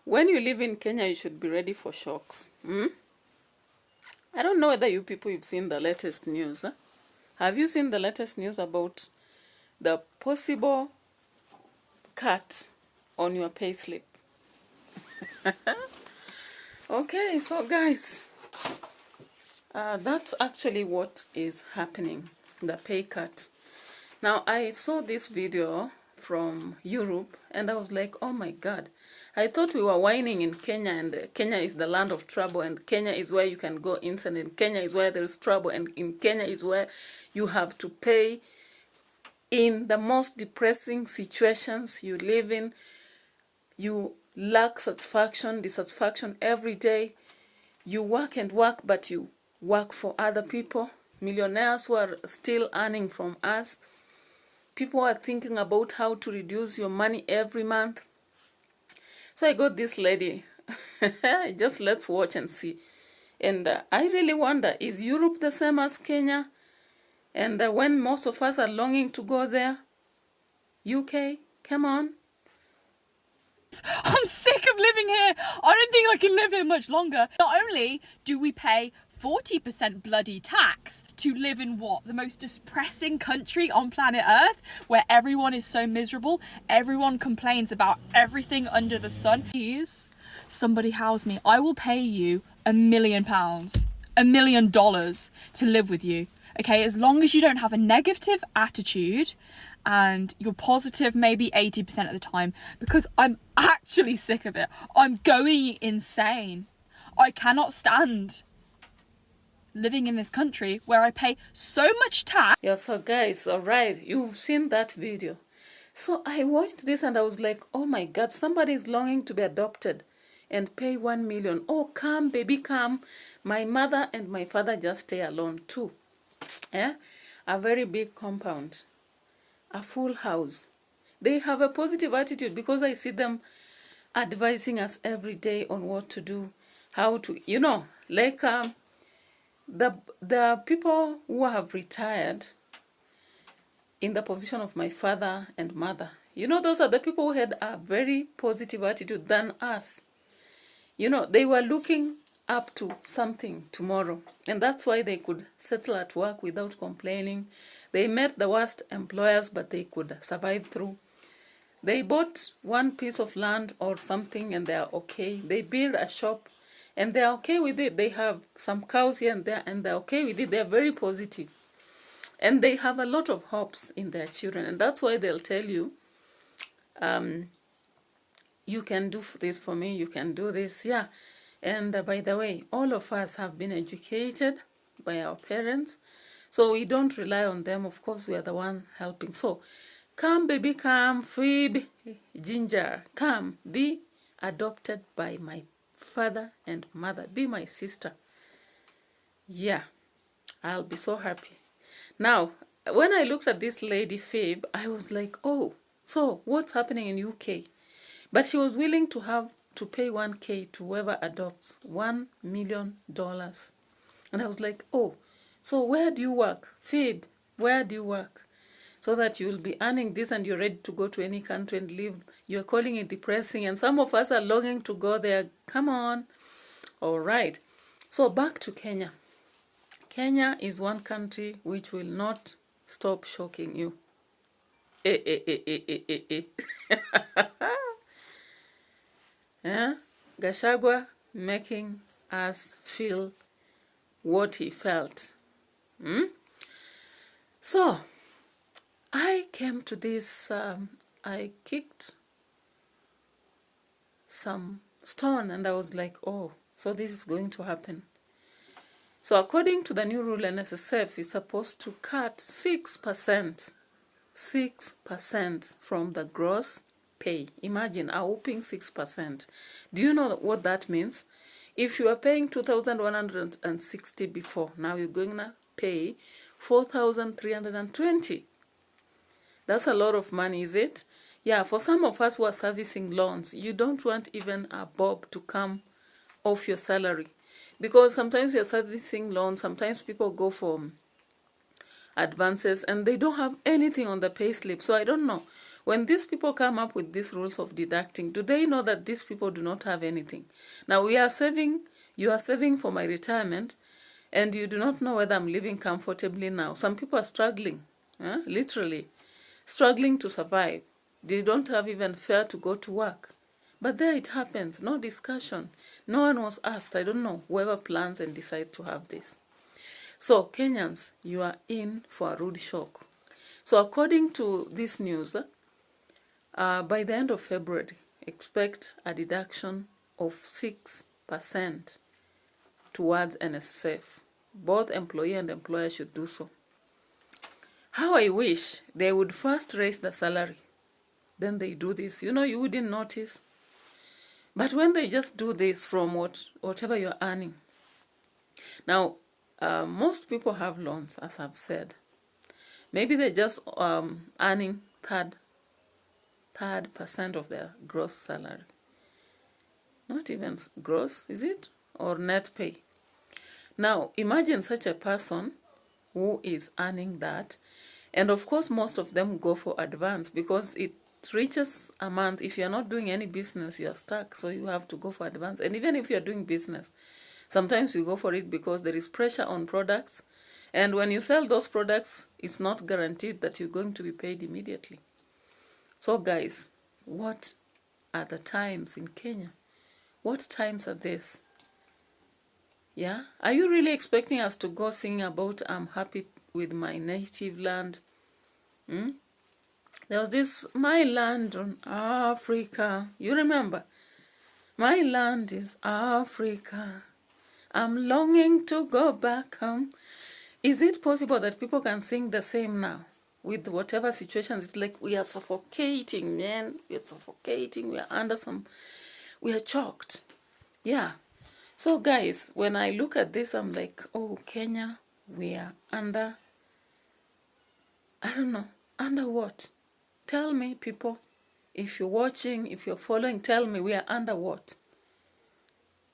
When you live in Kenya, you should be ready for shocks. I don't know whether you people have seen the latest news. Huh? Have you seen the latest news about the possible cut on your payslip? Okay, so guys, that's actually what is happening, the pay cut. Now, I saw this video from Europe and I was like, oh my God. I thought we were whining in Kenya, and Kenya is the land of trouble, and Kenya is where you can go instant, and Kenya is where there is trouble, and in Kenya is where you have to pay in the most depressing situations you live in. You lack satisfaction, dissatisfaction every day. You work and work, but you work for other people. Millionaires who are still earning from us. People are thinking about how to reduce your money every month. So I got this lady. Just let's watch and see. And I really wonder, is Europe the same as Kenya? And when most of us are longing to go there? UK, come on. I'm sick of living here. I don't think I can live here much longer. Not only do we pay 40% bloody tax to live in what? The most depressing country on planet Earth, where everyone is so miserable, everyone complains about everything under the sun. Please, somebody house me. I will pay you £1 million, $1 million to live with you. Okay, as long as you don't have a negative attitude and you're positive maybe 80% of the time, because I'm actually sick of it. I'm going insane. I cannot stand living in this country where I pay so much tax. Yeah, so guys, all right, you've seen that video. So I watched this and I was like, oh my God, somebody is longing to be adopted and pay 1 million. Oh, come, baby, come. My mother and my father just stay alone too. A very big compound, a full house. They have a positive attitude because I see them advising us every day on what to do, how to, you know, like the people who have retired in the position of my father and mother. You know, those are the people who had a very positive attitude than us. You know, they were looking up to something tomorrow, and that's why they could settle at work without complaining. They met the worst employers, but they could survive through. They bought one piece of land or something and they are okay. They build a shop and they are okay with it. They have some cows here and there and they're okay with it. They're very positive. And they have a lot of hopes in their children, and that's why they'll tell you, you can do this for me, you can do this. Yeah. And by the way, all of us have been educated by our parents, so we don't rely on them. Of course, we are the one helping. So, come, baby, come, Phoebe, Ginger, come, be adopted by my father and mother. Be my sister. Yeah, I'll be so happy. Now, when I looked at this lady, Phoebe, I was like, oh, so what's happening in UK? But she was willing to pay 1K to whoever adopts, $1 million. And I was like, oh, so where do you work? Phoebe, where do you work? So that you will be earning this and you're ready to go to any country and live. You're calling it depressing, and some of us are longing to go there. Come on. All right. So back to Kenya. Kenya is one country which will not stop shocking you. Yeah? Gachagua making us feel what he felt. So, I came to this, I kicked some stone and I was like, oh, so this is going to happen. So according to the new rule, NSSF is supposed to cut 6% from the gross pay. Imagine a whopping 6%. Do you know what that means? If you are paying 2,160 before, now you're going to pay 4,320. That's a lot of money, is it? Yeah, for some of us who are servicing loans, you don't want even a bob to come off your salary. Because sometimes you're servicing loans, sometimes people go for advances and they don't have anything on the pay slip. So I don't know When these people come up with these rules of deducting, do they know that these people do not have anything? Now we are saving, you are saving for my retirement, and you do not know whether I'm living comfortably now. Some people are struggling, literally struggling to survive. They don't have even fare to go to work. But there it happens, no discussion. No one was asked. I don't know, whoever plans and decides to have this. So Kenyans, you are in for a rude shock. So according to this news, by the end of February, expect a deduction of 6% towards NSSF. Both employee and employer should do so. How I wish they would first raise the salary, then they do this. You know, you wouldn't notice. But when they just do this from whatever you're earning. Now, most people have loans, as I've said. Maybe they're just earning third percent of their gross salary. Not even gross, is it? Or net pay. Now, imagine such a person who is earning that. And of course, most of them go for advance because it reaches a month. If you're not doing any business, you're stuck. So you have to go for advance. And even if you're doing business, sometimes you go for it because there is pressure on products. And when you sell those products, it's not guaranteed that you're going to be paid immediately. So guys, what are the times in Kenya? What times are this? Yeah? Are you really expecting us to go sing about I'm happy with my native land? There was this, my land on Africa. You remember? My land is Africa. I'm longing to go back home. Is it possible that people can sing the same now? With whatever situations, it's like we are suffocating, man. We are suffocating. We are under we are choked. Yeah. So guys, when I look at this, I'm like, oh, Kenya, we are under, I don't know, under what? Tell me, people, if you're watching, if you're following, tell me, we are under what?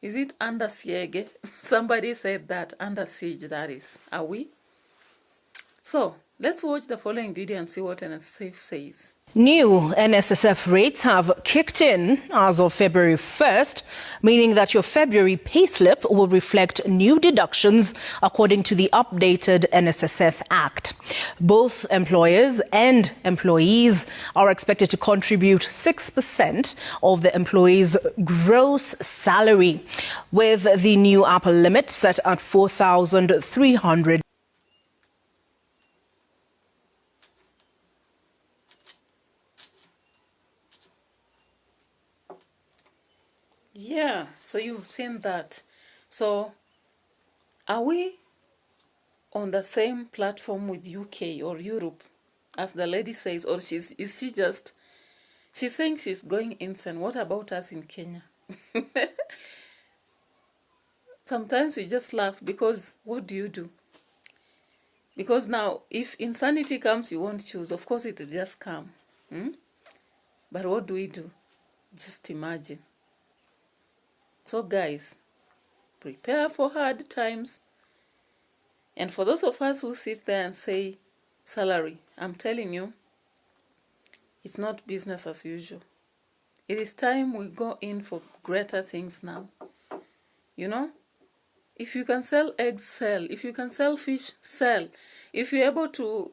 Is it under siege? Somebody said that, under siege, that is. Are we? So, let's watch the following video and see what NSSF says. New NSSF rates have kicked in as of February 1st, meaning that your February payslip will reflect new deductions according to the updated NSSF Act. Both employers and employees are expected to contribute 6% of the employee's gross salary, with the new upper limit set at 4,300. Yeah, so you've seen that. So, are we on the same platform with UK or Europe, as the lady says, or she's saying she's going insane? What about us in Kenya? Sometimes we just laugh because what do you do? Because now, if insanity comes, you won't choose. Of course, it will just come. But what do we do? Just imagine. So guys, prepare for hard times. And for those of us who sit there and say salary, I'm telling you, it's not business as usual. It is time we go in for greater things now. You know, if you can sell eggs, sell. If you can sell fish, sell. If you're able to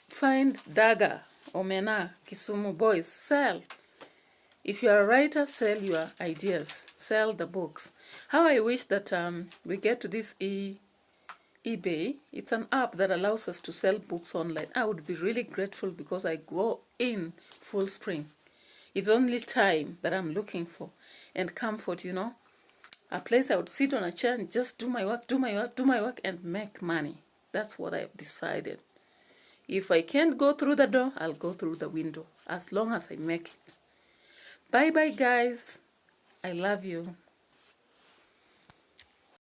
find daga, omena, Kisumu boys, sell. If you're a writer, sell your ideas. Sell the books. How I wish that we get to this eBay. It's an app that allows us to sell books online. I would be really grateful because I go in full spring. It's only time that I'm looking for and comfort, you know. A place I would sit on a chair and just do my work and make money. That's what I've decided. If I can't go through the door, I'll go through the window as long as I make it. Bye-bye, guys. I love you.